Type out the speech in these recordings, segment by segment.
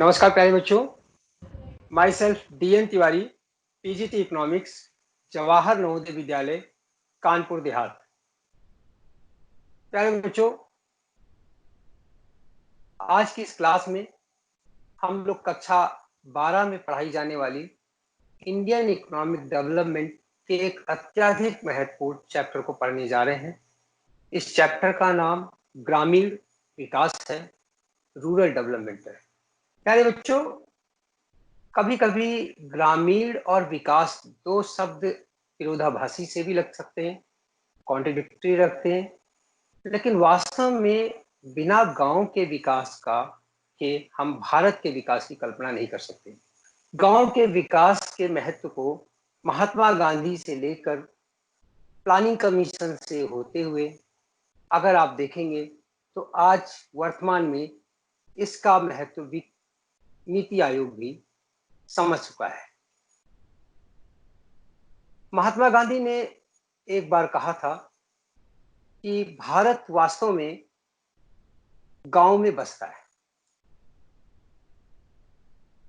नमस्कार प्यारे बच्चों, my self DN Tiwari, PGT economics, Jawahar Navodaya Vidyalaya, Kanpur Dehat. प्यारे बच्चों, आज की इस क्लास में हम लोग कक्षा 12 में पढ़ाई जाने वाली इंडियन इकोनॉमिक डेवलपमेंट के एक अत्यधिक महत्वपूर्ण चैप्टर को पढ़ने जा रहे हैं। इस चैप्टर का नाम ग्रामीण विकास है, रूरल डेवलपमेंट है। प्यारे बच्चों, कभी कभी ग्रामीण और विकास दो शब्द विरोधाभासी से भी लग सकते हैं, कॉन्ट्रडिक्टरी रखते हैं, लेकिन वास्तव में बिना गांव के विकास के हम भारत के विकास की कल्पना नहीं कर सकते। गांव के विकास के महत्व को महात्मा गांधी से लेकर प्लानिंग कमीशन से होते हुए अगर आप देखेंगे तो आज वर्तमान में इसका महत्व भी नीति आयोग भी समझ चुका है। महात्मा गांधी ने एक बार कहा था कि भारत वास्तव में गांव में बसता है,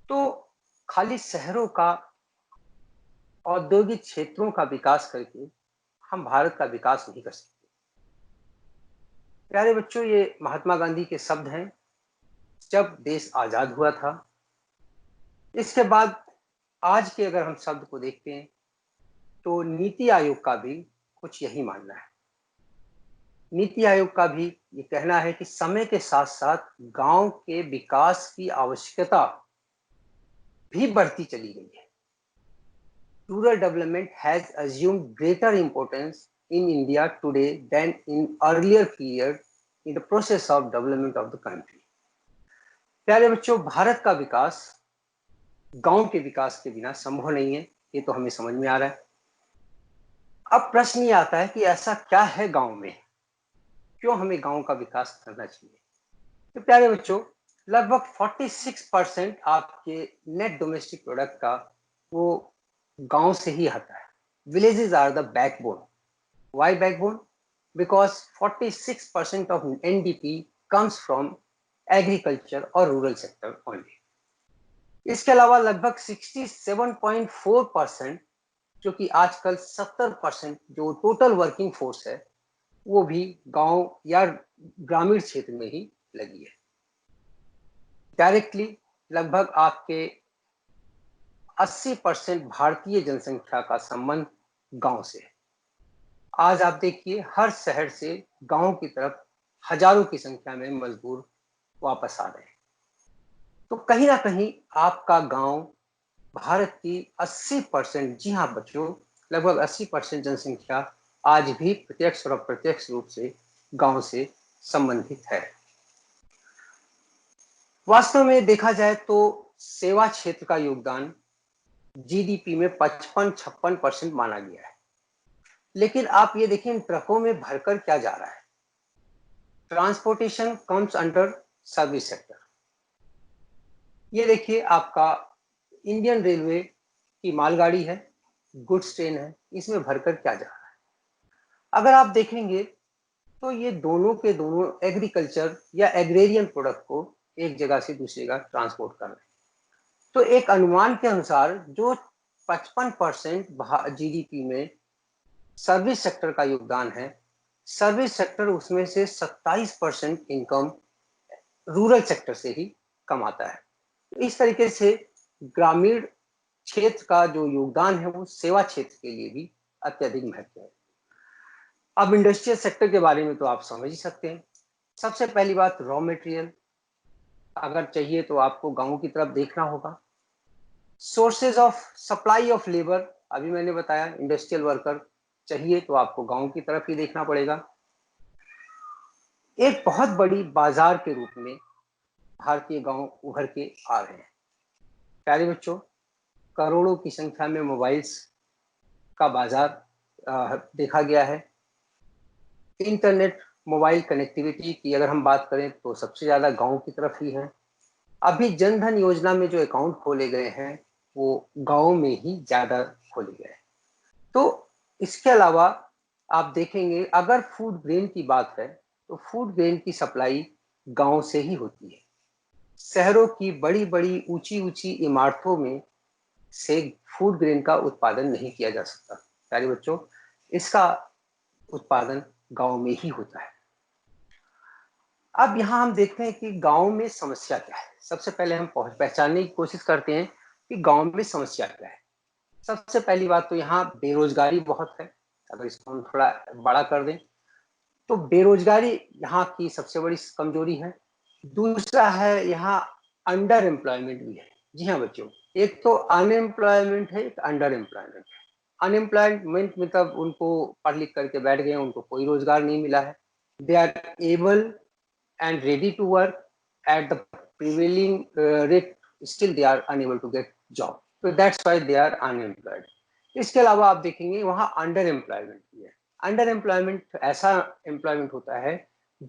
तो खाली शहरों का, औद्योगिक क्षेत्रों का विकास करके हम भारत का विकास नहीं कर सकते। प्यारे बच्चों, ये महात्मा गांधी के शब्द हैं जब देश आजाद हुआ था। इसके बाद आज के अगर हम शब्द को देखते हैं तो नीति आयोग का भी कुछ यही मानना है। नीति आयोग का भी ये कहना है कि समय के साथ साथ गांव के विकास की आवश्यकता भी बढ़ती चली गई है। Rural development has assumed greater importance in India today than in earlier period in the process of development of the country. प्यारे बच्चों, भारत का विकास गांव के विकास के बिना संभव नहीं है, ये तो हमें समझ में आ रहा है। अब प्रश्न ये आता है कि ऐसा क्या है गांव में, क्यों हमें गांव का विकास करना चाहिए। तो प्यारे बच्चों, लगभग 46% आपके नेट डोमेस्टिक प्रोडक्ट का वो गांव से ही आता है। Villages are the backbone. Why backbone? Because 46% of NDP comes from agriculture और रूरल सेक्टर ओनली। इसके अलावा लगभग 67.4%, जो कि आजकल 70% जो टोटल वर्किंग फोर्स है वो भी गांव या ग्रामीण क्षेत्र में ही लगी है। डायरेक्टली लगभग आपके 80% भारतीय जनसंख्या का संबंध गांव से है। आज आप देखिए हर शहर से गांव की तरफ हजारों की संख्या में मजदूर वापस आ रहे हैं। तो कहीं ना कहीं आपका गांव भारत की 80%, जी हाँ बच्चों, लगभग 80% जनसंख्या आज भी प्रत्यक्ष और अप्रत्यक्ष रूप से गांव से संबंधित है। वास्तव में देखा जाए तो सेवा क्षेत्र का योगदान GDP में 55-56% माना गया है, लेकिन आप ये देखिए इन ट्रकों में भरकर क्या जा रहा है। Transportation comes under service sector. ये देखिए आपका इंडियन रेलवे की मालगाड़ी है, गुड्स ट्रेन है, इसमें भरकर क्या जा रहा है। अगर आप देखेंगे तो ये दोनों के दोनों एग्रीकल्चर या एग्रेरियन प्रोडक्ट को एक जगह से दूसरी जगह ट्रांसपोर्ट कर रहे हैं। तो एक अनुमान के अनुसार जो 55% GDP में सर्विस सेक्टर का योगदान है, सर्विस सेक्टर उसमें से 27% इनकम रूरल सेक्टर से ही कमाता है। तो इस तरीके से ग्रामीण क्षेत्र का जो योगदान है वो सेवा क्षेत्र के लिए भी अत्यधिक महत्व है। अब इंडस्ट्रियल सेक्टर के बारे में तो आप समझ ही सकते हैं। सबसे पहली बात, रॉ मटेरियल अगर चाहिए तो आपको गांव की तरफ देखना होगा। Sources of supply of labour, अभी मैंने बताया इंडस्ट्रियल वर्कर चाहिए तो आपको गांव की तरफ ही देखना पड़ेगा। एक बहुत बड़ी बाजार के रूप में भारतीय गांव उभर के आ रहे हैं। प्यारे बच्चों, करोड़ों की संख्या में मोबाइल्स का बाजार देखा गया है। इंटरनेट मोबाइल कनेक्टिविटी की अगर हम बात करें तो सबसे ज्यादा गांव की तरफ ही है। अभी जनधन योजना में जो अकाउंट खोले गए हैं वो गांव में ही ज्यादा खोले गए हैं। तो इसके अलावा आप देखेंगे अगर फूड ग्रेन की बात है तो फूड ग्रेन की सप्लाई गांव से ही होती है। शहरों की बड़ी बड़ी ऊंची ऊंची इमारतों में से फूड ग्रेन का उत्पादन नहीं किया जा सकता। प्यारे बच्चों, इसका उत्पादन गांव में ही होता है। अब यहाँ हम देखते हैं कि गांव में समस्या क्या है। सबसे पहले हम पहचानने की कोशिश करते हैं कि गांव में समस्या क्या है। सबसे पहली बात तो यहाँ बेरोजगारी बहुत है। अगर इसको हम थोड़ा बड़ा कर दें तो बेरोजगारी यहाँ की सबसे बड़ी कमजोरी है। दूसरा है यहाँ अंडर एम्प्लॉयमेंट भी है। जी हाँ बच्चों, एक तो अनएम्प्लॉयमेंट है, एक अंडर एम्प्लॉयमेंट है। अनएम्प्लॉयमेंट मतलब उनको पढ़ लिख करके बैठ गए, उनको कोई रोजगार नहीं मिला है। They are able and ready to work at the prevailing rate, still they are unable to get job, so that's why they are unemployed. इसके अलावा आप देखेंगे वहाँ अंडर एम्प्लॉयमेंट भी है। अंडर एम्प्लॉयमेंट ऐसा एम्प्लॉयमेंट होता है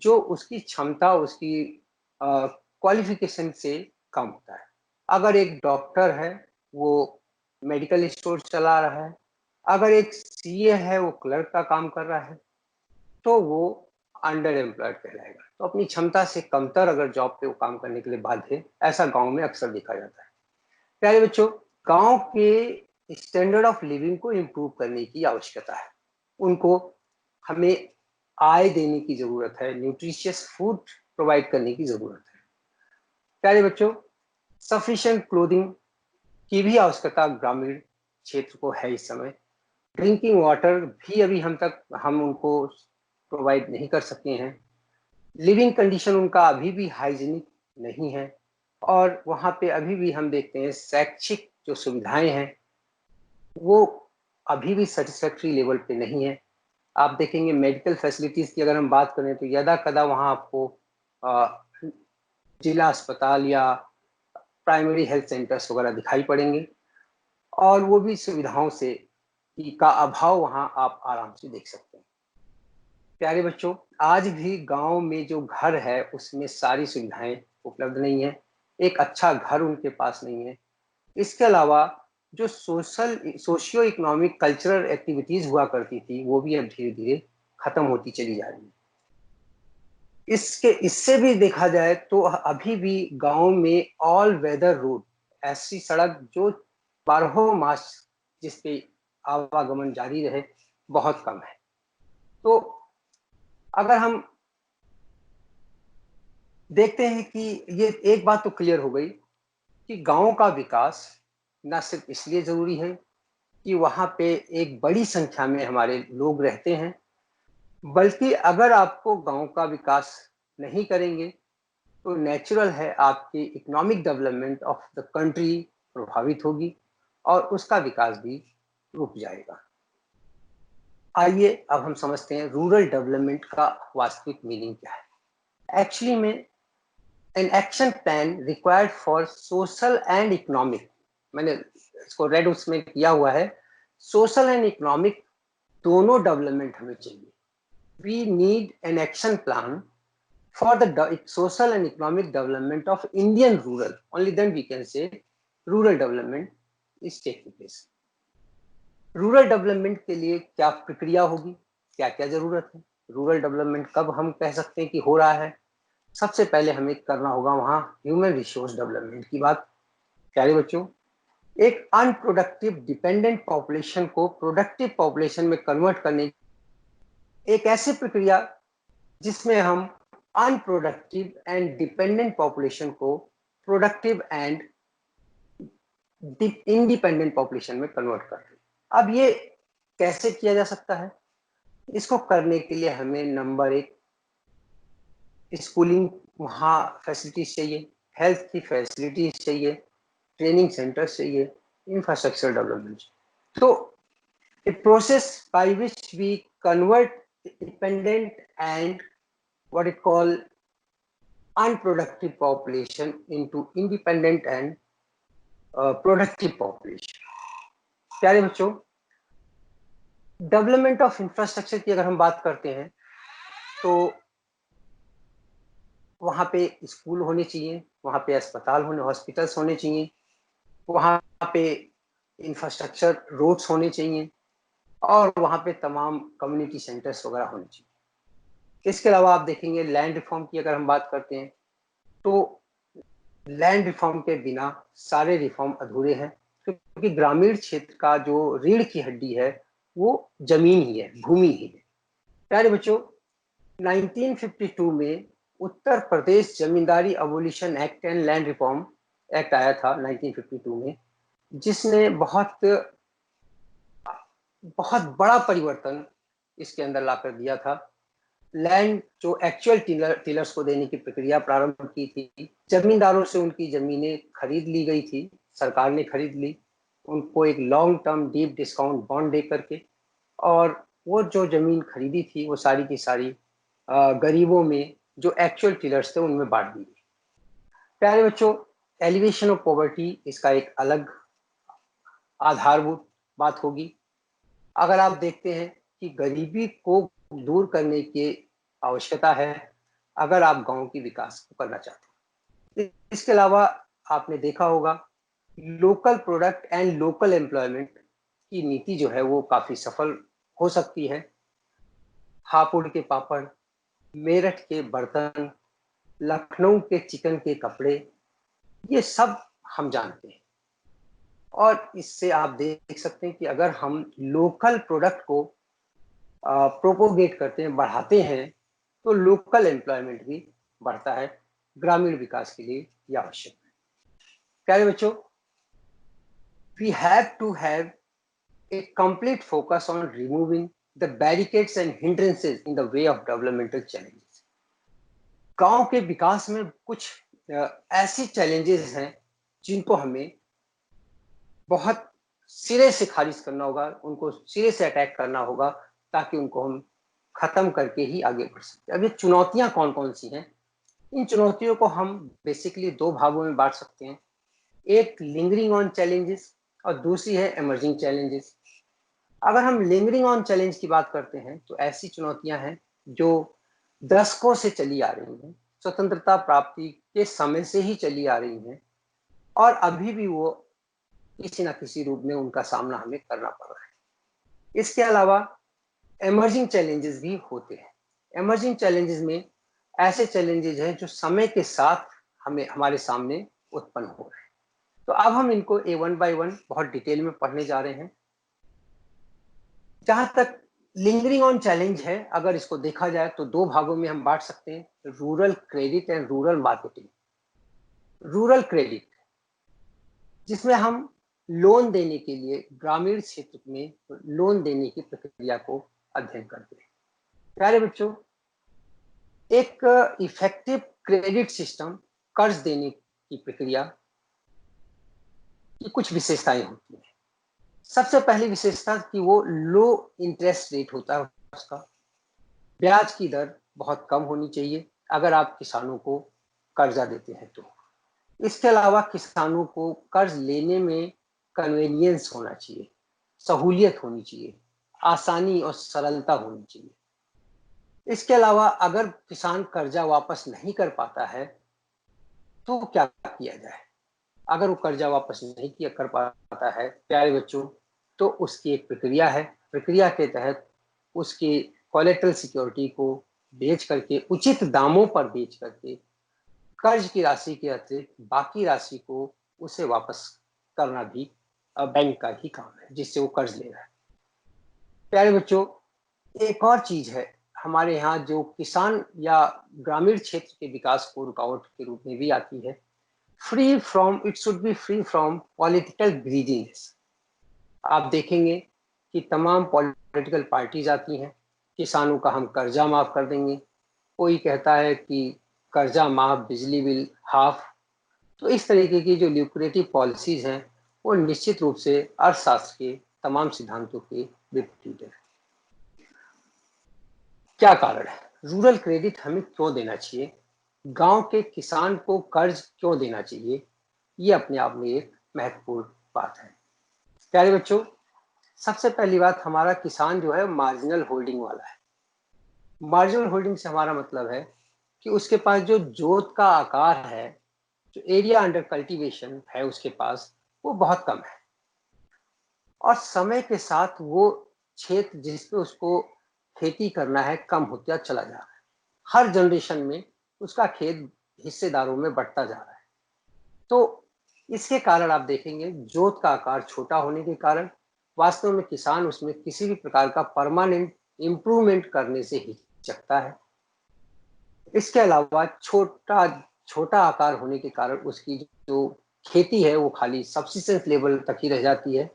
जो उसकी क्षमता, उसकी क्वालिफिकेशन से कम होता है। अगर एक डॉक्टर है वो मेडिकल स्टोर चला रहा है, अगर एक सीए है वो क्लर्क का काम कर रहा है, तो वो अंडर एम्प्लॉयड कहलाएगा। तो अपनी क्षमता से कमतर अगर जॉब पे वो काम करने के लिए बाध्य है, ऐसा गांव में अक्सर देखा जाता है। प्यारे बच्चों, गांव के स्टैंडर्ड ऑफ लिविंग को इम्प्रूव करने की आवश्यकता है। उनको हमें आय देने की जरूरत है, न्यूट्रिशियस फूड प्रोवाइड करने की जरूरत है। प्यारे बच्चों, सफिशिएंट क्लोथिंग की भी आवश्यकता ग्रामीण क्षेत्र को है इस समय। ड्रिंकिंग वाटर भी अभी हम उनको प्रोवाइड नहीं कर सके हैं। लिविंग कंडीशन उनका अभी भी हाइजीनिक नहीं है, और वहाँ पे अभी भी हम देखते हैं शैक्षिक जो सुविधाएं हैं वो अभी भी सेटिस्फैक्ट्री लेवल पे नहीं है। आप देखेंगे मेडिकल फैसिलिटीज की अगर हम बात करें तो यदा कदा वहाँ आपको जिला अस्पताल या प्राइमरी हेल्थ सेंटर्स वगैरह दिखाई पड़ेंगे, और वो भी सुविधाओं से का अभाव वहाँ आप आराम से देख सकते हैं। प्यारे बच्चों, आज भी गांव में जो घर है उसमें सारी सुविधाएं उपलब्ध नहीं है। एक अच्छा घर उनके पास नहीं है। इसके अलावा जो सोशियो इकोनॉमिक कल्चरल एक्टिविटीज हुआ करती थी वो भी अब धीरे धीरे खत्म होती चली जा रही है। इससे भी देखा जाए तो अभी भी गांव में ऑल वेदर रोड, ऐसी सड़क जो 12 मास जिसपे आवागमन जारी रहे, बहुत कम है। तो अगर हम देखते हैं कि ये एक बात तो क्लियर हो गई कि गांव का विकास न सिर्फ इसलिए जरूरी है कि वहां पे एक बड़ी संख्या में हमारे लोग रहते हैं, बल्कि अगर आपको गांव का विकास नहीं करेंगे तो नेचुरल है आपकी economic development of the country प्रभावित होगी और उसका विकास भी रुक जाएगा। आइए अब हम समझते हैं रूरल डेवलपमेंट का वास्तविक मीनिंग क्या है। एक्चुअली में an action plan required for social and economic, मैंने इसको रेड उसमें किया हुआ है, सोशल एंड इकोनॉमिक दोनों डेवलपमेंट हमें चाहिए। We need an action plan for the social and economic development of Indian rural, only then we can say rural development is taking place. Rural development के लिए क्या प्रक्रिया होगी, क्या क्या जरूरत है, रूरल डेवलपमेंट कब हम कह सकते हैं कि हो रहा है। सबसे पहले हमें करना होगा वहां ह्यूमन रिसोर्स डेवलपमेंट की बात। प्यारे बच्चों, एक अनप्रोडक्टिव डिपेंडेंट पॉपुलेशन को प्रोडक्टिव पॉपुलेशन में कन्वर्ट करने एक ऐसी प्रक्रिया जिसमें हम अनप्रोडक्टिव एंड डिपेंडेंट पॉपुलेशन को प्रोडक्टिव एंड इंडिपेंडेंट पॉपुलेशन में कन्वर्ट करते हैं। अब ये कैसे किया जा सकता है? इसको करने के लिए हमें नंबर एक स्कूलिंग वहाँ फैसिलिटीज चाहिए, हेल्थ की फैसिलिटीज चाहिए, ट्रेनिंग सेंटर्स चाहिए, इंफ्रास्ट्रक्चर डेवलपमेंट। तो a process by which we convert dependent and what it call unproductive population into independent and productive population. प्यारे बच्चों, डेवलपमेंट ऑफ इंफ्रास्ट्रक्चर की अगर हम बात करते हैं तो वहाँ पे स्कूल होने चाहिए, वहाँ पे अस्पताल होने, हॉस्पिटल्स होने चाहिए, वहाँ पे इंफ्रास्ट्रक्चर रोड्स होने चाहिए, और वहाँ पे तमाम कम्युनिटी सेंटर्स वगैरह होने चाहिए। इसके अलावा आप देखेंगे लैंड रिफॉर्म की अगर हम बात करते हैं तो लैंड रिफॉर्म के बिना सारे रिफॉर्म अधूरे हैं, क्योंकि ग्रामीण क्षेत्र का जो रीढ़ की हड्डी है वो जमीन ही है, भूमि ही है। प्यारे बच्चों, 1952 में Uttar Pradesh zamindari abolition act and land reform act आया था 1952 में, जिसने बहुत बहुत बड़ा परिवर्तन इसके अंदर लाकर दिया था। लैंड जो एक्चुअल टीलर्स को देने की प्रक्रिया प्रारंभ की थी, जमींदारों से उनकी जमीनें खरीद ली गई थी, सरकार ने खरीद ली उनको एक long term deep discount bond दे करके, और वो जो जमीन खरीदी थी वो सारी की सारी गरीबों में जो एक्चुअल टीलर्स थे उनमें बांट दी गई। प्यारे बच्चों, एलिवेशन ऑफ पॉवर्टी इसका एक अलग आधारभूत बात होगी। अगर आप देखते हैं कि गरीबी को दूर करने की आवश्यकता है अगर आप गांव की विकास को करना चाहते हैं। इसके अलावा आपने देखा होगा local product and local employment की नीति जो है वो काफी सफल हो सकती है। हापुड़ के पापड़, मेरठ के बर्तन, लखनऊ के चिकन के कपड़े, ये सब हम जानते हैं। और इससे आप देख सकते हैं कि अगर हम लोकल प्रोडक्ट को प्रोपोगेट करते हैं, बढ़ाते हैं, तो लोकल एम्प्लॉयमेंट भी बढ़ता है। ग्रामीण विकास के लिए यह आवश्यक है। प्यारे बच्चों, we have to have a complete focus on removing the barricades and hindrances in the way of developmental challenges. गांव के विकास में कुछ ऐसी चैलेंजेस हैं जिनको हमें बहुत सिरे से खारिज करना होगा, उनको सिरे से अटैक करना होगा, ताकि उनको हम खत्म करके ही आगे बढ़ सकते हैं। अब ये चुनौतियां कौन कौन सी हैं? इन चुनौतियों को हम बेसिकली दो भागों में बांट सकते हैं। एक लिंगरिंग ऑन चैलेंजेस और दूसरी है इमर्जिंग चैलेंजेस। अगर हम लिंगरिंग ऑन चैलेंज की बात करते हैं तो ऐसी चुनौतियां हैं जो दशकों से चली आ रही हैं, स्वतंत्रता प्राप्ति के समय से ही चली आ रही हैं, और अभी भी वो किसी ना किसी रूप में उनका सामना हमें करना पड़ रहा है। इसके अलावा इमर्जिंग चैलेंजेस भी होते हैं। इमर्जिंग चैलेंजेस में ऐसे चैलेंजेस हैं जो समय के साथ हमें हमारे सामने उत्पन्न हो रहे हैं। तो अब हम इनको वन बाय वन बहुत डिटेल में पढ़ने जा रहे हैं। जहां तक लिंगरिंग ऑन चैलेंज है, अगर इसको देखा जाए तो दो भागों में हम बांट सकते हैं, rural credit and rural marketing. Rural credit, जिसमें हम लोन देने के लिए ग्रामीण क्षेत्र में लोन देने की प्रक्रिया को अध्ययन करते हैं। प्यारे बच्चों, एक इफेक्टिव क्रेडिट सिस्टम, कर्ज देने की प्रक्रिया की कुछ विशेषताएं होती हैं। सबसे पहली विशेषता कि वो लो इंटरेस्ट रेट होता है, उसका ब्याज की दर बहुत कम होनी चाहिए अगर आप किसानों को कर्जा देते हैं तो। इसके अलावा किसानों को कर्ज लेने में कन्वीनियंस होना चाहिए, सहूलियत होनी चाहिए, आसानी और सरलता होनी चाहिए। इसके अलावा अगर किसान कर्जा वापस नहीं कर पाता है तो क्या किया जाए? अगर वो कर्जा वापस नहीं किया कर पाता है, प्यारे बच्चों, तो उसकी एक प्रक्रिया है। प्रक्रिया के तहत उसकी कोलेटरल सिक्योरिटी को बेच करके, उचित दामों पर बेच करके, कर्ज की राशि के अतिरिक्त बाकी राशि को उसे वापस करना भी बैंक का ही काम है जिससे वो कर्ज ले रहा है। प्यारे बच्चों, एक और चीज है हमारे यहाँ जो किसान या ग्रामीण क्षेत्र के विकास को रुकावट के रूप में भी आती है। Free from, it should be free from political greediness. आप देखेंगे कि तमाम पॉलिटिकल पार्टीज आती हैं, किसानों का हम कर्जा माफ कर देंगे, कोई कहता है कि कर्जा माफ, बिजली बिल हाफ। तो इस तरीके की जो ल्यूक्रेटिव पॉलिसीज हैं वो निश्चित रूप से अर्थशास्त्र के तमाम सिद्धांतों के विपरीत है। क्या कारण है? रूरल क्रेडिट हमें क्यों देना चाहिए? गांव के किसान को कर्ज क्यों देना चाहिए? ये अपने आप में एक महत्वपूर्ण बात है। प्यारे बच्चों, सबसे पहली बात, हमारा किसान जो है मार्जिनल होल्डिंग वाला है। मार्जिनल होल्डिंग से हमारा मतलब है कि उसके पास जो जोत का आकार है, जो एरिया अंडर कल्टीवेशन है उसके पास, वो बहुत कम है, और समय के साथ वो क्षेत्र जिस पे उसको खेती करना है कम होता चला जा रहा है। हर जनरेशन में उसका खेत हिस्सेदारों में बढ़ता जा रहा है। तो इसके कारण आप देखेंगे जोत का आकार छोटा होने के कारण वास्तव में किसान उसमें किसी भी प्रकार का परमानेंट इंप्रूवमेंट करने से हिचकता है। इसके अलावा छोटा छोटा आकार होने के कारण उसकी जो खेती है वो खाली सब्सिस्टेंस लेवल तक ही रह जाती है,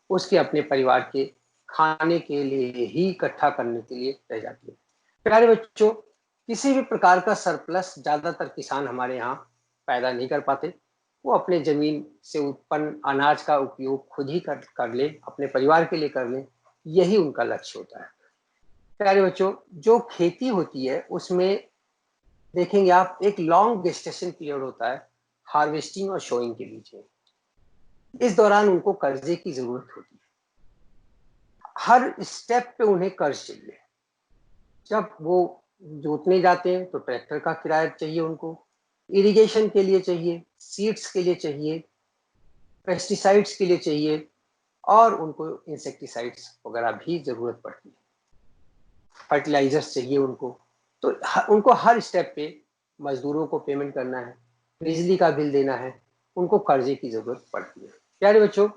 उसके अपने परिवार के खाने के लिए ही इकट्ठा करने के लिए रह जाती है। प्यारे बच्चों, किसी भी प्रकार का सरप्लस ज्यादातर किसान हमारे यहाँ पैदा नहीं कर पाते। वो अपने जमीन से उत्पन्न अनाज का उपयोग खुद ही कर ले, अपने परिवार के लिए कर ले, यही उनका लक्ष्य होता है। प्यारे बच्चों, जो खेती होती है उसमें देखेंगे आप एक लॉन्ग गेस्टेशन पीरियड होता है हार्वेस्टिंग और शोइंग के बीच में। इस दौरान उनको कर्जे की जरूरत होती है, हर स्टेप पे उन्हें कर्ज चाहिए। जब वो जोतने जाते हैं तो ट्रैक्टर का किराया चाहिए उनको, इरिगेशन के लिए चाहिए, सीड्स के लिए चाहिए, पेस्टिसाइड्स के लिए चाहिए, और उनको इंसेक्टिसाइड्स वगैरह भी जरूरत पड़ती है, फर्टिलाइजर्स चाहिए उनको। तो उनको हर स्टेप पे मजदूरों को पेमेंट करना है, बिजली का बिल देना है, उनको कर्जे की जरूरत पड़ती है। प्यारे बच्चों,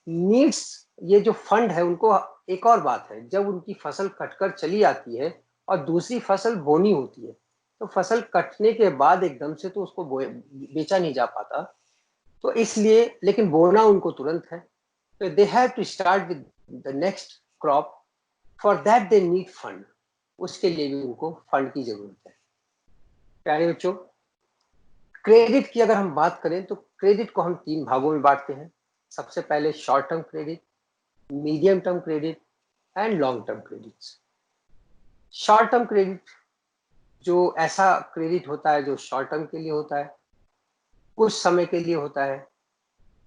नीड्स, ये जो फंड है उनको, एक और बात है, जब उनकी फसल कटकर चली आती है और दूसरी फसल बोनी होती है तो फसल कटने के बाद एकदम से तो उसको बेचा नहीं जा पाता, तो इसलिए, लेकिन बोना उनको तुरंत है, तो they have to start with the next crop, for that they need fund, उसके लिए भी उनको फंड की जरूरत है। प्यारे बच्चों, क्रेडिट की अगर हम बात करें तो क्रेडिट को हम 3 भागों में बांटते हैं। सबसे पहले short term credit, medium term credit and long term credit. Short term credit जो ऐसा क्रेडिट होता है जो शॉर्ट टर्म के लिए होता है, कुछ समय के लिए होता है,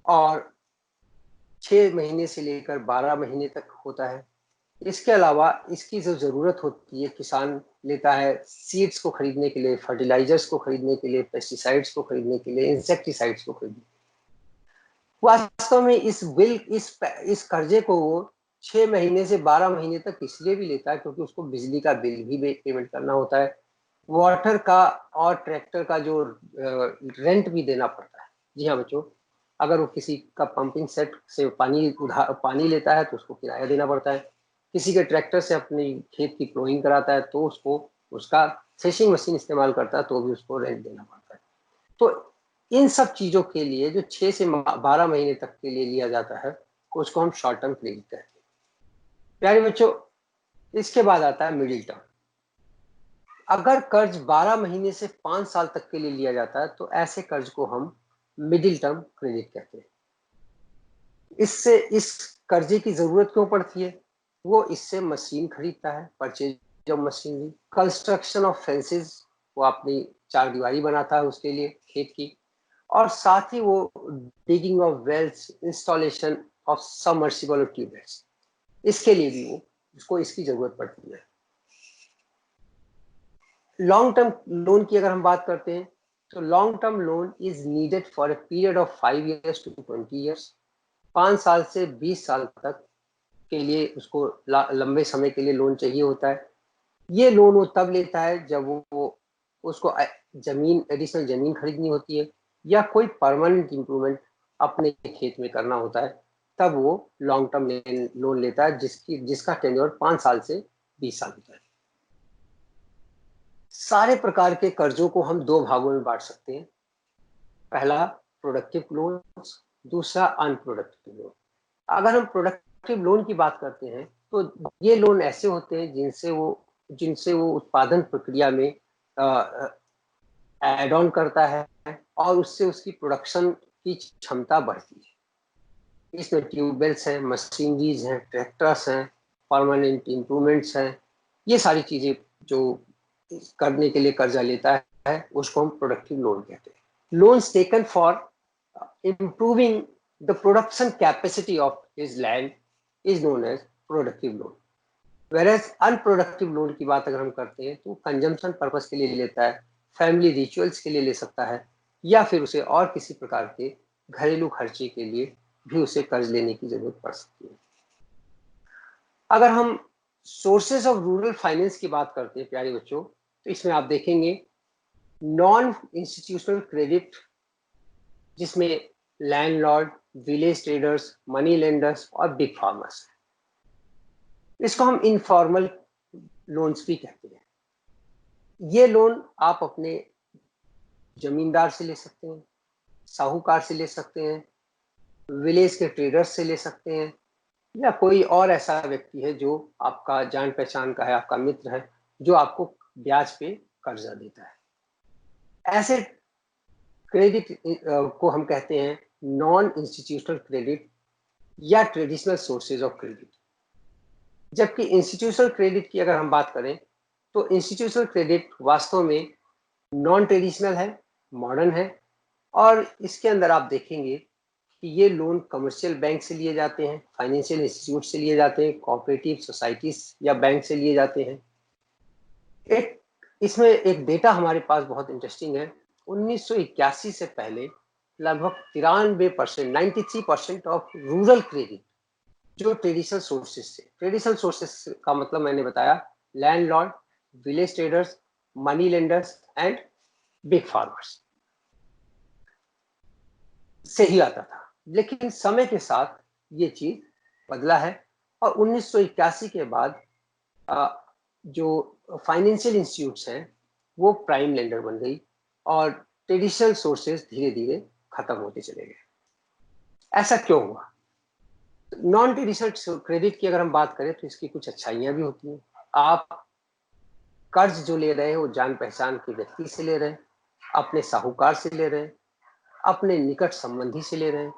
और 6 महीने से लेकर 12 महीने तक होता है। इसके अलावा इसकी जो जरूरत होती है, किसान लेता है सीड्स को खरीदने के लिए, फर्टिलाइजर्स को खरीदने के लिए, पेस्टिसाइड्स को खरीदने के लिए, इंसेक्टिसाइड्स को खरीदने, वास्तव में इस कर्जे को वो 6 महीने से 12 महीने तक इसलिए भी लेता है क्योंकि उसको बिजली का बिल भी पेमेंट करना होता है, वाटर का और ट्रैक्टर का जो रेंट भी देना पड़ता है। जी हाँ बच्चों, अगर वो किसी का पंपिंग सेट से पानी लेता है तो उसको किराया देना पड़ता है, किसी के ट्रैक्टर से अपनी खेत की प्लोइंग कराता है तो उसको, उसका थ्रेशिंग मशीन इस्तेमाल करता है तो भी उसको रेंट देना पड़ता है। तो इन सब चीजों के लिए जो 6 से 12 महीने तक के लिए लिया जाता है उसको हम शॉर्ट टर्म क्रेडिट कहते हैं। प्यारे बच्चों, इसके बाद आता है मिडिल टर्म। अगर कर्ज 12 महीने से 5 साल तक के लिए लिया जाता है तो ऐसे कर्ज को हम मिडिल टर्म क्रेडिट कहते हैं। इससे इस कर्जे की जरूरत क्यों पड़ती है? वो इससे मशीन खरीदता है, purchase of machinery, construction of fences, वो अपनी चार दीवारी बनाता है उसके लिए खेत की, और साथ ही वो digging of wells, installation of submersible और ट्यूबवेल्स, इसके लिए भी वो उसको इसकी जरूरत पड़ती है। लॉन्ग टर्म लोन की अगर हम बात करते हैं तो long term loan is needed for a period of 5 years to 20 years। 5 साल से 20 साल तक के लिए उसको लंबे समय के लिए लोन चाहिए होता है। ये लोन वो तब लेता है जब वो उसको जमीन, एडिशनल जमीन खरीदनी होती है या कोई परमानेंट इंप्रूवमेंट अपने खेत में करना होता है, तब वो लॉन्ग टर्म लोन लेता है जिसका टेन्योर 5 साल से 20 साल होता है। सारे प्रकार के कर्जों को हम 2 भागों में बांट सकते हैं। पहला प्रोडक्टिव लोन, दूसरा अनप्रोडक्टिव लोन। अगर हम प्रोडक्टिव लोन की बात करते हैं तो ये लोन ऐसे होते हैं जिनसे वो उत्पादन प्रक्रिया में एड ऑन करता है और उससे उसकी प्रोडक्शन की क्षमता बढ़ती है। इसमें ट्यूबवेल्स हैं, मशीनरीज हैं, ट्रैक्टर्स हैं, परमानेंट इंप्रूवमेंट्स हैं, ये सारी चीजें जो करने के लिए कर्जा लेता है उसको हम प्रोडक्टिव लोन कहते हैं। Loans taken for improving the production capacity of his land is known as productive loan। whereas unproductive loan की बात अगर हम करते हैं तो कंजम्पशन पर्पस के लिए लेता है, फैमिली रिचुअल्स के लिए ले सकता है, या फिर उसे और किसी प्रकार के घरेलू खर्चे के लिए भी उसे कर्ज लेने की जरूरत पड़ सकती है। अगर हम सोर्सेज ऑफ रूरल फाइनेंस की बात करते हैं प्यारे बच्चों, तो इसमें आप देखेंगे नॉन इंस्टीट्यूशनल क्रेडिट जिसमें landlord, village traders, money lenders और बिग फार्मर्स। इसको हम इनफॉर्मल लोन्स भी कहते हैं। ये लोन आप अपने जमींदार से ले सकते हैं, साहूकार से ले सकते हैं, विलेज के ट्रेडर्स से ले सकते हैं, या कोई और ऐसा व्यक्ति है जो आपका जान पहचान का है, आपका मित्र है, जो आपको ब्याज पे कर्जा देता है। ऐसे क्रेडिट को हम कहते हैं नॉन इंस्टीट्यूशनल क्रेडिट या ट्रेडिशनल सोर्सेज ऑफ क्रेडिट। जबकि इंस्टीट्यूशनल क्रेडिट की अगर हम बात करें तो इंस्टीट्यूशनल क्रेडिट वास्तव में नॉन ट्रेडिशनल है, मॉडर्न है, और इसके अंदर आप देखेंगे कि ये लोन कमर्शियल बैंक से लिए जाते हैं, फाइनेंशियल इंस्टीट्यूट से लिए जाते हैं, कोऑपरेटिव सोसाइटीज या बैंक से लिए जाते हैं। एक इसमें एक डेटा हमारे पास बहुत इंटरेस्टिंग है। 1981 से पहले लगभग 93%, 93% ऑफ रूरल क्रेडिट जो ट्रेडिशनल सोर्सेज से, ट्रेडिशनल सोर्सेज का मतलब मैंने बताया landlord, village traders, money lenders and big farmers से ही आता था। लेकिन समय के साथ ये चीज बदला है और 1981 के बाद जो फाइनेंशियल इंस्टीट्यूट्स हैं वो प्राइम लेंडर बन गई और ट्रेडिशनल सोर्सेज धीरे धीरे खत्म होते चले गए। ऐसा क्यों हुआ? नॉन ट्रेडिशनल क्रेडिट की अगर हम बात करें तो इसकी कुछ अच्छाइयां भी होती हैं। आप कर्ज जो ले रहे हैं वो जान पहचान के व्यक्ति से ले रहे हैं, अपने साहूकार से ले रहे हैं, अपने निकट संबंधी से ले रहे हैं,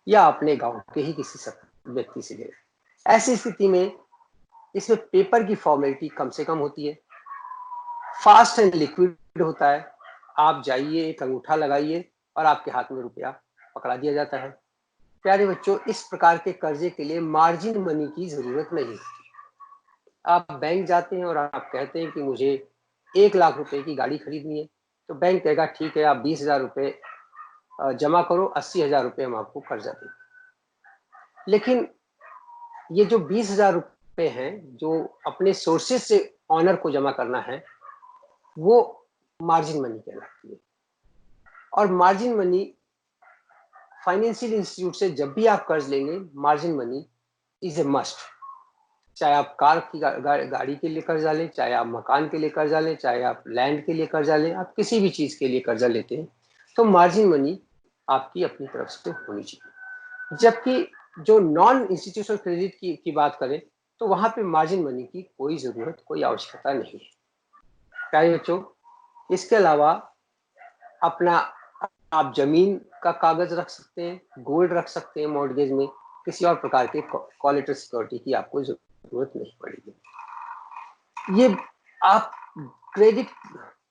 या अपने गांव के ही किसी व्यक्ति से ले रहे हैं। ऐसी स्थिति में इसमें पेपर की फॉर्मेलिटी कम से कम होती है, फास्ट एंड लिक्विड होता है। आप जाइए, एक अंगूठा लगाइए और आपके हाथ में रुपया पकड़ा दिया जाता है। प्यारे बच्चों, इस प्रकार के कर्जे के लिए मार्जिन मनी की जरूरत नहीं होती। आप बैंक जाते हैं और आप कहते हैं कि मुझे 1 लाख रुपए की गाड़ी खरीदनी है, तो बैंक कहेगा ठीक है, आप 20,000 रुपए जमा करो, 80,000 रुपए हम आपको कर्जा देंगे। लेकिन ये जो 20,000 रुपए हैं जो अपने सोर्सेज से ऑनर को जमा करना है, वो मार्जिन मनी कहलाती है। और मार्जिन मनी फाइनेंशियल इंस्टीट्यूट से जब भी आप कर्ज लेंगे, margin money is a must. चाहे आप कार की गाड़ी के लिए कर्जा लें, चाहे आप मकान के लिए कर्जा लें, चाहे आप लैंड के लिए कर्जा लें, आप किसी भी चीज के लिए कर्जा लेते हैं तो मार्जिन मनी आपकी अपनी तरफ से होनी चाहिए। जबकि जो नॉन इंस्टीट्यूशनल क्रेडिट की बात करें तो वहां पे मार्जिन मनी की कोई जरूरत, कोई आवश्यकता नहीं है। प्यारे बच्चों, इसके अलावा अपना आप जमीन का कागज रख सकते हैं, गोल्ड रख सकते हैं मॉर्गेज में, किसी और प्रकार के कॉलेटरल सिक्योरिटी की आपको जरूरत नहीं पड़ेगी। ये आप क्रेडिट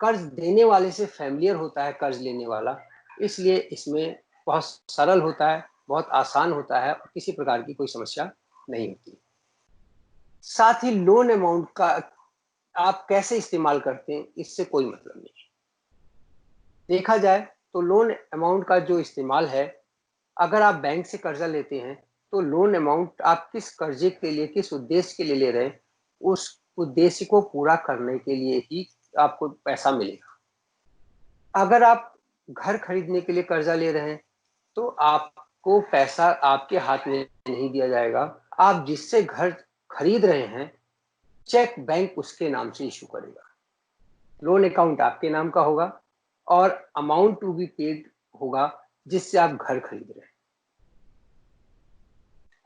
कर्ज देने वाले से फैमिलियर होता है कर्ज लेने वाला, इसलिए इसमें बहुत सरल होता है, बहुत आसान होता है, किसी प्रकार की कोई समस्या नहीं होती। साथ ही लोन अमाउंट का आप कैसे इस्तेमाल करते हैं इससे कोई मतलब नहीं। देखा जाए तो लोन अमाउंट का जो इस्तेमाल है, अगर आप बैंक से कर्जा लेते हैं तो लोन अमाउंट आप किस कर्जे के लिए, किस उद्देश्य के लिए ले रहे हैं, उस उद्देश्य को पूरा करने के लिए ही आपको पैसा मिलेगा। अगर आप घर खरीदने के लिए कर्जा ले रहे हैं तो आपको पैसा आपके हाथ में नहीं दिया जाएगा। आप जिससे घर खरीद रहे हैं, चेक बैंक उसके नाम से इशू करेगा, लोन अकाउंट आपके नाम का होगा और अमाउंट टू बी पेड होगा जिससे आप घर खरीद रहे हैं।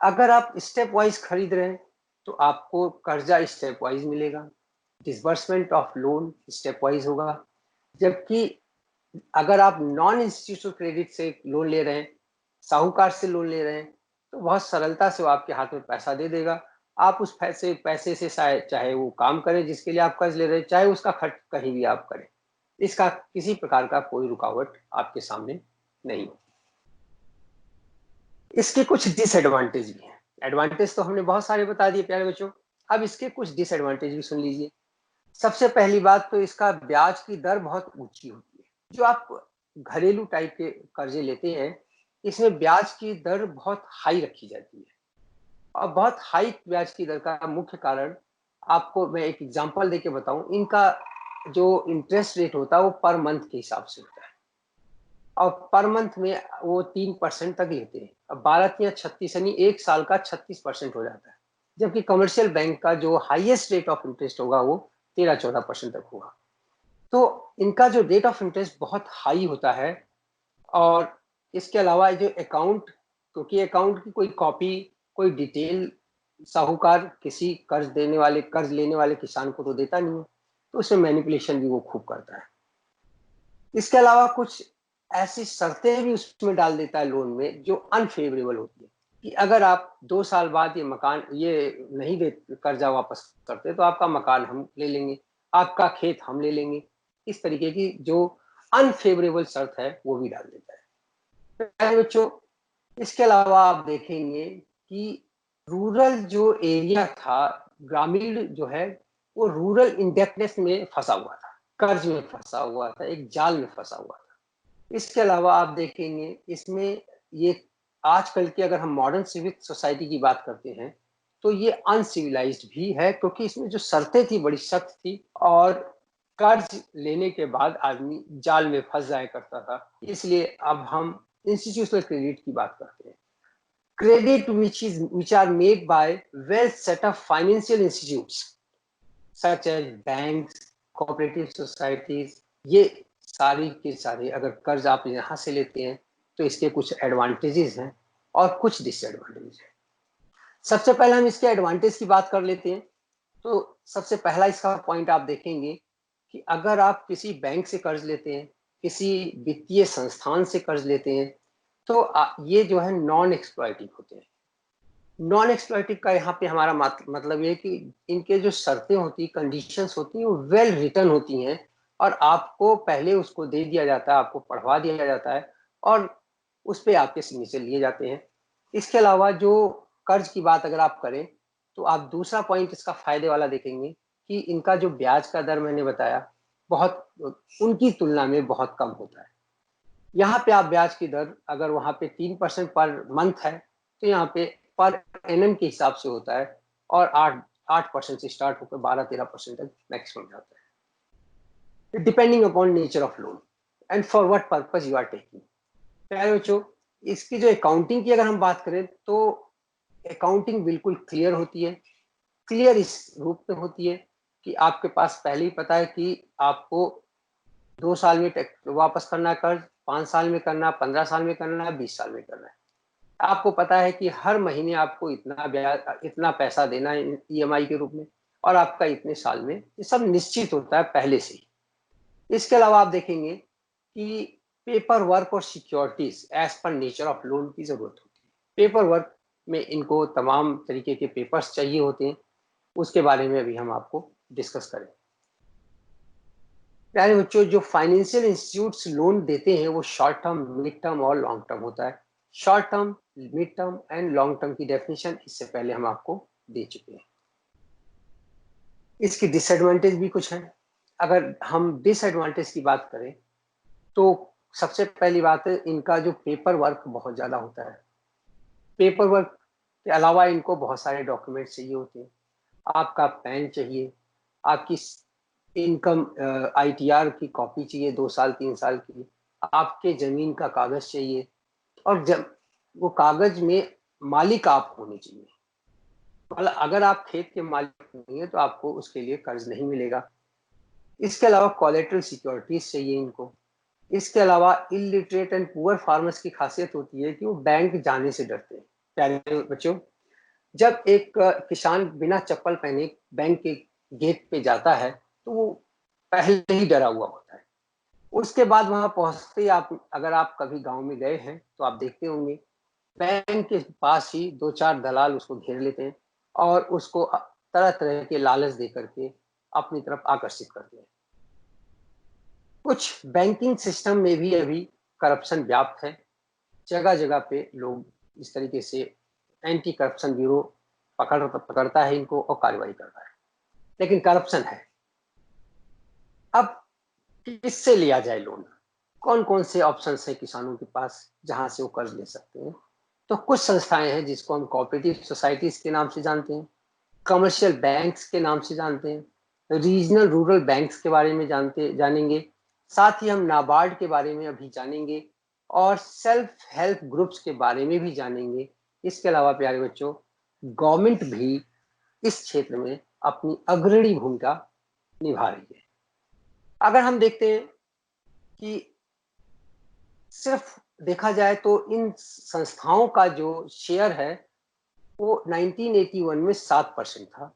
अगर आप स्टेप वाइज खरीद रहे हैं तो आपको कर्जा स्टेप वाइज मिलेगा, disbursement of loan step wise होगा। जबकि अगर आप नॉन इंस्टीट्यूशनल क्रेडिट से लोन ले रहे हैं, साहूकार से लोन ले रहे हैं, तो बहुत सरलता से वो आपके हाथ में पैसा दे देगा। आप उस पैसे से चाहे वो काम करें जिसके लिए आप कर्ज ले रहे हैं, चाहे उसका खर्च कहीं भी आप करें, इसका किसी प्रकार का कोई रुकावट आपके सामने नहीं होती। इसके कुछ डिसएडवांटेज भी हैं। एडवांटेज तो हमने बहुत सारे बता दिए प्यारे बच्चों, अब इसके कुछ डिसएडवांटेज भी सुन लीजिए। सबसे पहली बात तो इसका ब्याज की दर बहुत ऊंची होती है। जो आप घरेलू टाइप के कर्जे लेते हैं, इसमें ब्याज की दर बहुत हाई रखी जाती है। और बहुत हाई ब्याज की दर का मुख्य कारण आपको मैं एक एग्जांपल देके बताऊं, इनका जो इंटरेस्ट रेट होता है वो पर मंथ के हिसाब से होता है। और पर मंथ में वो 3% तक लेते हैं। अब 12 या 36 यानी एक साल का 36% हो जाता है, जबकि कमर्शियल बैंक का जो हाईएस्ट रेट ऑफ इंटरेस्ट होगा वो 13-14% तक होगा। तो इनका जो रेट ऑफ इंटरेस्ट बहुत हाई होता है। और इसके अलावा जो अकाउंट, क्योंकि अकाउंट की कोई कॉपी, कोई डिटेल साहूकार किसी कर्ज लेने वाले किसान को तो देता नहीं है, तो उसमें मैनिपुलेशन भी वो खूब करता है। इसके अलावा कुछ ऐसी शर्तें भी उसमें डाल देता है लोन में जो अनफेवरेबल होती है, कि अगर आप 2 साल बाद ये नहीं दे कर्जा वापस करते तो आपका मकान हम ले लेंगे, आपका खेत हम ले लेंगे। इस तरीके की जो अनफेवरेबल शर्त है वो भी डाल देता है। प्यारे बच्चों, इसके अलावा आप देखेंगे कि रूरल जो एरिया था, ग्रामीण जो है, वो रूरल इंडेक्टनेस में फंसा हुआ था, कर्ज में फंसा हुआ था, एक जाल में फंसा हुआ था। इसके अलावा आप देखेंगे इसमें ये आजकल की अगर हम मॉडर्न सिविक सोसाइटी की बात करते हैं तो ये अनसिविलाइज्ड भी है, क्योंकि इसमें जो शर्तें थी बड़ी सख्त थी और कर्ज लेने के बाद आदमी जाल में फंस जाया करता था। इसलिए अब हम इंस्टीट्यूशनल क्रेडिट की बात करते हैं। Credit which are made by well set up financial institutes such as banks, cooperative societies, ये सारी के सारे अगर कर्ज आप यहाँ से लेते हैं तो इसके कुछ एडवांटेजेस हैं और कुछ डिसएडवांटेजेस हैं। सबसे पहले हम इसके एडवांटेज की बात कर लेते हैं। तो सबसे पहला इसका पॉइंट आप देखेंगे कि अगर आप किसी बैंक से कर्ज लेते हैं, किसी वित्तीय संस्थान से कर्ज लेते हैं, तो ये जो है नॉन एक्सप्लॉइटिव होते हैं। नॉन एक्सप्लॉइटिव का यहाँ पे हमारा मतलब ये कि इनके जो शर्तें होती, कंडीशंस होती हैं, वो वेल रिटन होती हैं और आपको पहले उसको दे दिया जाता है, आपको पढ़वा दिया जाता है और उस पर आपके सिग्नेचर लिए जाते हैं। इसके अलावा जो कर्ज की बात अगर आप करें तो आप दूसरा पॉइंट इसका फायदे वाला देखेंगे कि इनका जो ब्याज का दर मैंने बताया बहुत उनकी तुलना में बहुत कम होता है। यहाँ पे आप ब्याज की दर अगर वहां पे 3% पर मंथ है तो यहाँ पे पर एनएम के हिसाब से होता है और 8% से स्टार्ट होकर 12-13% तक मैक्सिमम जाता है, depending upon nature of loan and for what purpose you are taking. प्यारे बच्चों, इसकी जो अकाउंटिंग की अगर हम बात करें तो अकाउंटिंग बिल्कुल क्लियर होती है। क्लियर इस रूप में होती है कि आपके पास पहले ही पता है कि आपको 2 साल में वापस करना है कर्ज, 5 साल में करना, 15 साल में करना है, 20 साल में करना है। आपको पता है कि हर महीने आपको इतना ब्याज, इतना पैसा देना है ईएमआई के रूप में और आपका इतने साल में, ये सब निश्चित होता है पहले से ही। इसके अलावा आप देखेंगे कि पेपर वर्क और securities as per nature of loan की जरूरत होती है। पेपर वर्क में इनको तमाम तरीके के पेपर्स चाहिए होते हैं, उसके बारे में अभी हम आपको डिस्कस करें। प्यारे बच्चों, जो फाइनेंशियल इंस्टीट्यूट्स लोन देते हैं वो शॉर्ट टर्म, मिड टर्म और लॉन्ग टर्म होता है। Short term, mid term and long term की डेफिनेशन इससे पहले हम आपको दे चुके हैं। इसकी डिसएडवांटेज भी कुछ है। अगर हम डिसएडवांटेज की बात करें तो सबसे पहली बात है इनका जो पेपर वर्क बहुत ज्यादा होता है। पेपर वर्क के अलावा इनको बहुत सारे डॉक्यूमेंट चाहिए होते हैं। आपका पैन चाहिए, आपकी इनकम आईटीआर की कॉपी चाहिए 2 साल 3 साल की, आपके जमीन का कागज चाहिए और जब वो कागज में मालिक आप होने चाहिए। मतलब अगर आप खेत के मालिक नहीं है तो आपको उसके लिए कर्ज नहीं मिलेगा। इसके अलावा कोलेटरल सिक्योरिटीज चाहिए इनको। इसके अलावा इलिटरेट एंड पुअर फार्मर्स की खासियत होती है कि वो बैंक जाने से डरते हैं। प्यारे बच्चों, जब एक किसान बिना चप्पल पहने बैंक के गेट पे जाता है तो वो पहले ही डरा हुआ होता है। उसके बाद वहां पहुंचते ही आप, अगर आप कभी गांव में गए हैं तो आप देखते होंगे बैंक के पास ही 2-4 दलाल उसको घेर लेते हैं और उसको तरह तरह के लालच दे करके अपनी तरफ आकर्षित करते हैं। कुछ बैंकिंग सिस्टम में भी अभी करप्शन व्याप्त है। जगह जगह पे लोग इस तरीके से एंटी करप्शन ब्यूरो पकड़ता है इनको और कार्रवाई करता है, लेकिन करप्शन है। अब किससे लिया जाए लोन? कौन कौन से ऑप्शंस हैं किसानों के पास जहां से वो कर्ज ले सकते हैं? तो कुछ संस्थाएं हैं जिसको हम कोऑपरेटिव सोसाइटीज के नाम से जानते हैं, कमर्शियल बैंक्स के नाम से जानते हैं, रीजनल रूरल बैंक्स के बारे में जानेंगे। साथ ही हम नाबार्ड के बारे में अभी जानेंगे और सेल्फ हेल्प ग्रुप्स के बारे में भी जानेंगे। इसके अलावा प्यारे बच्चों, गवर्नमेंट भी इस क्षेत्र में अपनी अग्रणी भूमिका निभा रही है। अगर हम देखते हैं कि सिर्फ देखा जाए तो इन संस्थाओं का जो शेयर है वो 1981 में 7% था,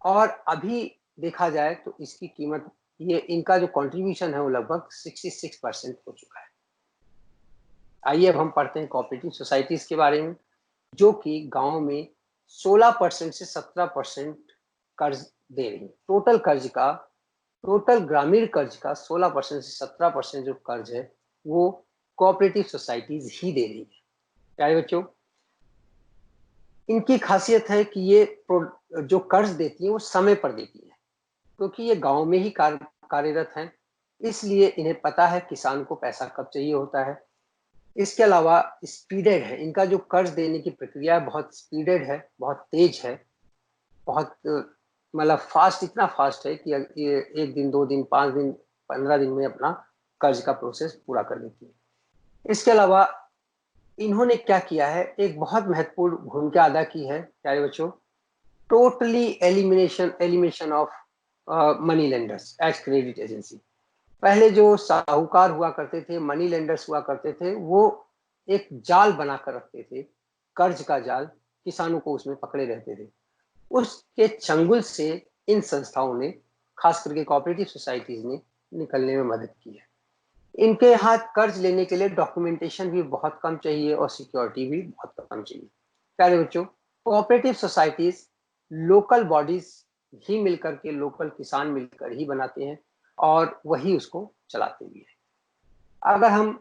और अभी देखा जाए तो इसकी कीमत, ये इनका जो कंट्रीब्यूशन है वो लगभग 66% हो चुका है। आइए अब हम पढ़ते हैं कोऑपरेटिव सोसाइटीज के बारे में, जो कि गांव में 16% से 17% कर्ज दे रही है। टोटल ग्रामीण कर्ज का 16% से 17% जो कर्ज है वो कोऑपरेटिव सोसाइटीज ही दे रही है। प्यारे बच्चों, इनकी खासियत है कि ये जो कर्ज देती है वो समय पर देती है, क्योंकि ये गांव में ही कार्यरत हैं, इसलिए इन्हें पता है किसान को पैसा कब चाहिए होता है। इसके अलावा स्पीडेड है, इनका जो कर्ज देने की प्रक्रिया बहुत स्पीडेड है, बहुत तेज है, बहुत मतलब फास्ट, इतना फास्ट है कि ये 1 दिन 2 दिन 5 दिन 15 दिन में अपना कर्ज का प्रोसेस पूरा कर देती है। इसके अलावा इन्होंने क्या किया है, एक बहुत महत्वपूर्ण भूमिका अदा की है प्यारे बच्चों, totally elimination of money lenders as credit agency. पहले जो साहूकार हुआ करते थे, मनी लेंडर्स हुआ करते थे, वो एक जाल बनाकर रखते थे, कर्ज का जाल, किसानों को उसमें पकड़े रहते थे। उसके चंगुल से इन संस्थाओं ने, खास करके कोऑपरेटिव सोसाइटीज ने, निकलने में मदद की है। इनके यहाँ कर्ज लेने के लिए डॉक्यूमेंटेशन भी बहुत कम चाहिए और सिक्योरिटी भी बहुत कम चाहिए। प्यारे बच्चों, कोऑपरेटिव सोसाइटीज लोकल बॉडीज ही मिलकर के, लोकल किसान मिलकर ही बनाते हैं और वही उसको चलाते भी है। अगर हम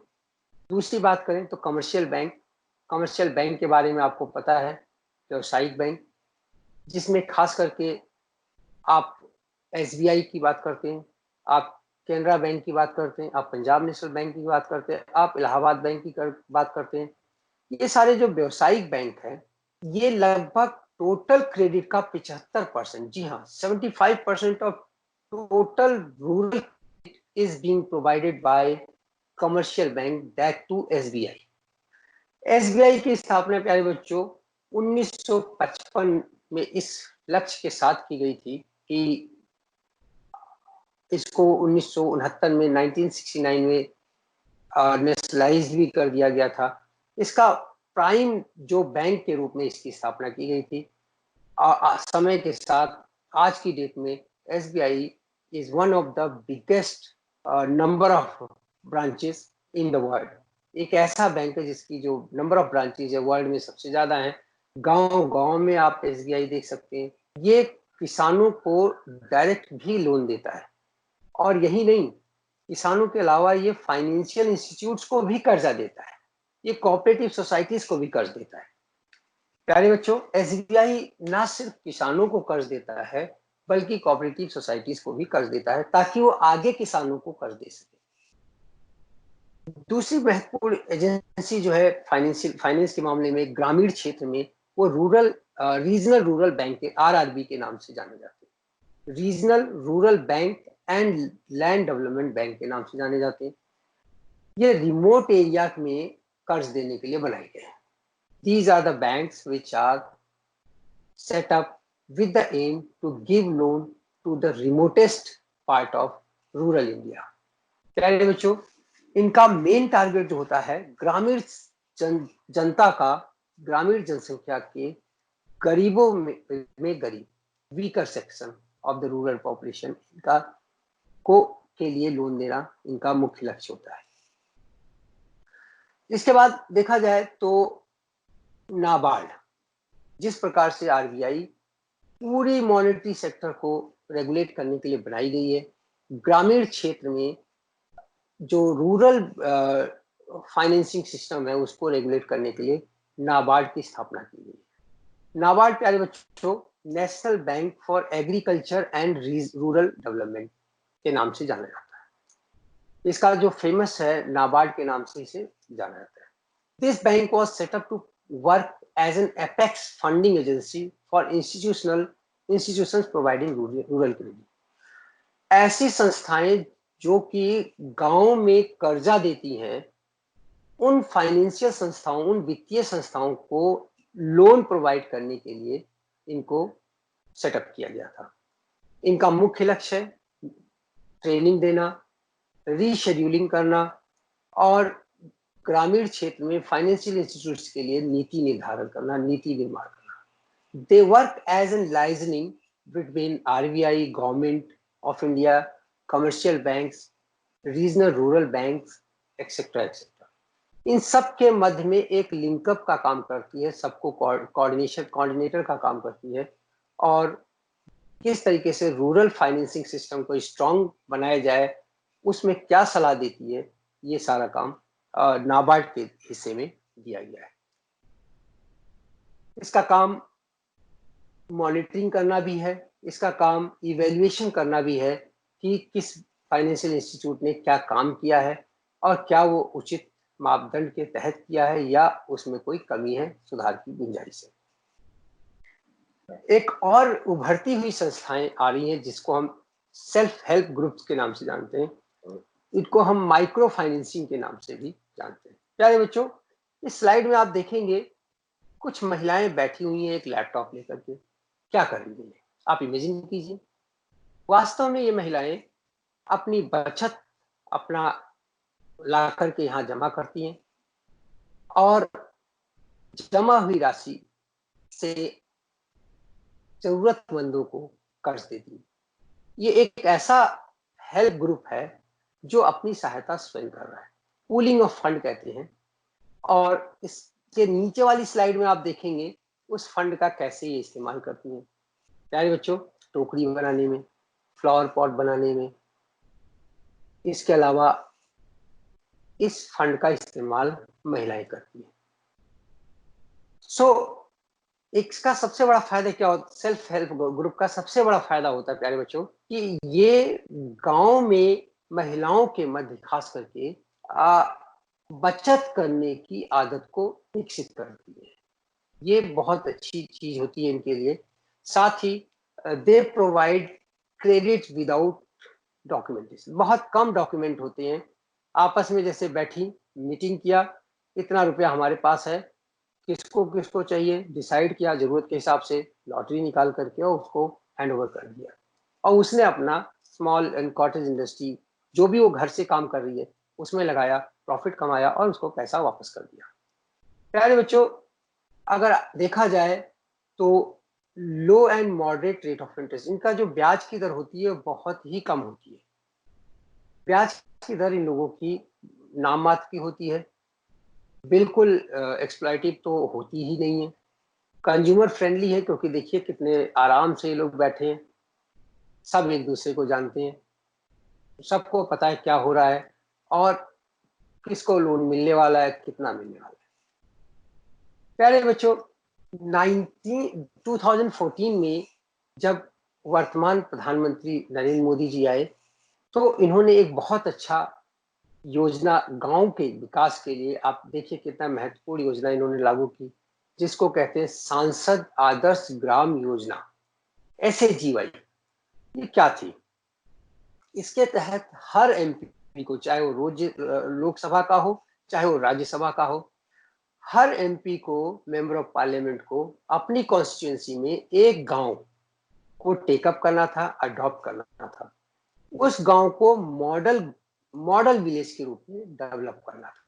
दूसरी बात करें तो कमर्शियल बैंक के बारे में आपको पता है, व्यवसायिक बैंक, जिसमें खास करके आप एसबीआई की बात करते हैं, आप केनरा बैंक की बात करते हैं, आप पंजाब नेशनल बैंक की बात करते हैं, आप इलाहाबाद बैंक की बात करते हैं। ये सारे जो व्यवसायिक बैंक हैं, ये लगभग टोटल क्रेडिट का 75%, जी हाँ 75% of total rural is being provided by commercial bank, that too SBI. SBI की स्थापना प्यारे बच्चों 1955 में इस लक्ष्य के साथ की गई थी कि इसको 1969 में 1969 में नेशनलाइज भी कर दिया गया था। इसका प्राइम जो बैंक के रूप में इसकी स्थापना की गई थी। समय के साथ आज की डेट में SBI is one of the biggest number of branches in the world. एक ऐसा बैंक है जिसकी जो नंबर ऑफ ब्रांचेस है वर्ल्ड में सबसे ज्यादा है। गांव गांव में आप एसबीआई देख सकते हैं। ये किसानों को डायरेक्ट भी लोन देता है, और यही नहीं, किसानों के अलावा ये फाइनेंशियल इंस्टीट्यूट्स को भी कर्जा देता है, ये कोऑपरेटिव सोसाइटीज को भी कर्ज देता है। प्यारे बच्चों, एसबीआई ना सिर्फ किसानों को कर्ज देता है, बल्कि कोऑपरेटिव सोसाइटीज को भी कर्ज देता है, ताकि वो आगे किसानों को कर्ज दे सके। दूसरी महत्वपूर्ण एजेंसी जो है फाइनेंस के मामले में ग्रामीण क्षेत्र में, वो रीजनल रूरल बैंक के, आरआरबी के नाम से जाने जाते हैं। Regional rural bank and land development bank के नाम से जाने जाते हैं। ये रिमोट एरिया में कर्ज देने के लिए बनाए गए हैं। These are the banks which are set up with the aim to give loan to the remotest part of rural India. प्यारे बच्चों, इनका मेन टारगेट जो होता है ग्रामीण जनता का, ग्रामीण जनसंख्या के गरीबों में गरीब, weaker section of the rural population, इनका के लिए लोन देना इनका मुख्य लक्ष्य होता है। इसके बाद देखा जाए तो नाबार्ड, जिस प्रकार से आरबीआई पूरी मॉनेटरी सेक्टर को रेगुलेट करने के लिए बनाई गई है, ग्रामीण क्षेत्र में जो रूरल फाइनेंसिंग सिस्टम है उसको रेगुलेट करने के लिए नाबार्ड की स्थापना की गई है। नाबार्ड प्यारे बच्चों national bank for agriculture and rural development के नाम से जाना जाता है। इसका जो फेमस है, नाबार्ड के नाम से इसे जाना जाता है। This bank was set up to work as an apex funding agency for institutions providing rural credit. ऐसी संस्थाएं जो कि गांव में कर्जा देती हैं, उन फाइनेंशियल संस्थाओं, उन वित्तीय संस्थाओं को लोन प्रोवाइड करने के लिए इनको सेटअप किया गया था। इनका मुख्य लक्ष्य है ट्रेनिंग देना, रीशेड्यूलिंग करना और ग्रामीण क्षेत्र में फाइनेंशियल इंस्टीट्यूट्स के लिए नीति निर्धारण करना, नीति निर्माण करना। They work as an liaisoning between RBI, government of India, commercial banks, regional rural banks, etcetera etcetera. इन सब के मध्य में एक लिंकअप का काम करती है, सबको कोऑर्डिनेटर का काम करती है, और किस तरीके से रूरल फाइनेंसिंग सिस्टम को स्ट्रांग बनाया जाए उसमें क्या सलाह देती है, ये सारा काम नाबार्ड के हिस्से में दिया गया है। इसका काम मॉनिटरिंग करना भी है, इसका काम इवेल्युएशन करना भी है कि किस फाइनेंशियल इंस्टीट्यूट ने क्या काम किया है और क्या वो उचित मापदंड के तहत किया है या उसमें कोई कमी है, सुधार की गुंजाइश है। एक और उभरती हुई संस्थाएं आ रही हैं जिसको हम सेल्फ हेल्प ग्रुप्स के नाम से जानते हैं, इनको हम माइक्रो फाइनेंसिंग के नाम से भी जानते हैं। प्यारे बच्चों, इस स्लाइड में आप देखेंगे कुछ महिलाएं बैठी हुई हैं एक लैपटॉप लेकर के। क्या कर रही हैं आप इमेजिन कीजिए। वास्तव में ये महिलाएं अपनी बचत अपना ला करके यहाँ जमा करती हैं और जमा हुई राशि से जरूरतमंदों को कर्ज देती है। ये एक ऐसा हेल्प ग्रुप है जो अपनी सहायता स्वयं कर रहा है, पूलिंग ऑफ फंड कहते हैं। और इसके नीचे वाली स्लाइड में आप देखेंगे उस फंड का कैसे ये इस्तेमाल करती हैं। प्यारे बच्चों, टोकरी बनाने में, फ्लावर पॉट बनाने में, इसके अलावा इस फंड का इस्तेमाल महिलाएं करती हैं। सो इसका सबसे बड़ा फायदा क्या होता है, सेल्फ हेल्प ग्रुप का सबसे बड़ा फायदा होता है प्यारे बच्चों कि ये गांव में महिलाओं के मध्य खास करके बचत करने की आदत को विकसित करती है। ये बहुत अच्छी चीज होती है इनके लिए। साथ ही they provide credit without documentation. बहुत कम डॉक्यूमेंट होते हैं, आपस में जैसे बैठी मीटिंग किया, इतना रुपया हमारे पास है, किसको किसको चाहिए डिसाइड किया, जरूरत के हिसाब से लॉटरी निकाल करके और उसको हैंड ओवर कर दिया, और उसने अपना स्मॉल एंड कॉटेज इंडस्ट्री जो भी वो घर से काम कर रही है उसमें लगाया, प्रॉफिट कमाया और उसको पैसा वापस कर दिया। प्यारे बच्चों, अगर देखा जाए तो low and moderate rate of interest, इनका जो ब्याज की दर होती है बहुत ही कम होती है। ब्याज की दर इन लोगों की नाम मात्र की होती है, बिल्कुल एक्सप्लॉइटिव तो होती ही नहीं है। कंज्यूमर फ्रेंडली है क्योंकि देखिए कितने आराम से ये लोग बैठे हैं, सब एक दूसरे को जानते हैं, सबको पता है क्या हो रहा है और किसको लोन मिलने वाला है, कितना मिलने वाला है। प्यारे बच्चों, 2014 में जब वर्तमान प्रधानमंत्री नरेंद्र मोदी जी आए तो इन्होंने एक बहुत अच्छा योजना गांव के विकास के लिए, आप देखिए कितना महत्वपूर्ण योजना इन्होंने लागू की, जिसको कहते हैं सांसद आदर्श ग्राम योजना, SAGY। ये क्या थी? इसके तहत हर एमपी को, चाहे वो रोज लोकसभा का हो चाहे वो राज्यसभा का हो, हर एमपी को, मेंबर ऑफ पार्लियामेंट को अपनी कॉन्स्टिट्यूएंसी में एक गांव को टेकअप करना था, अडॉप्ट करना था, उस गांव को मॉडल विलेज के रूप में डेवलप करना था।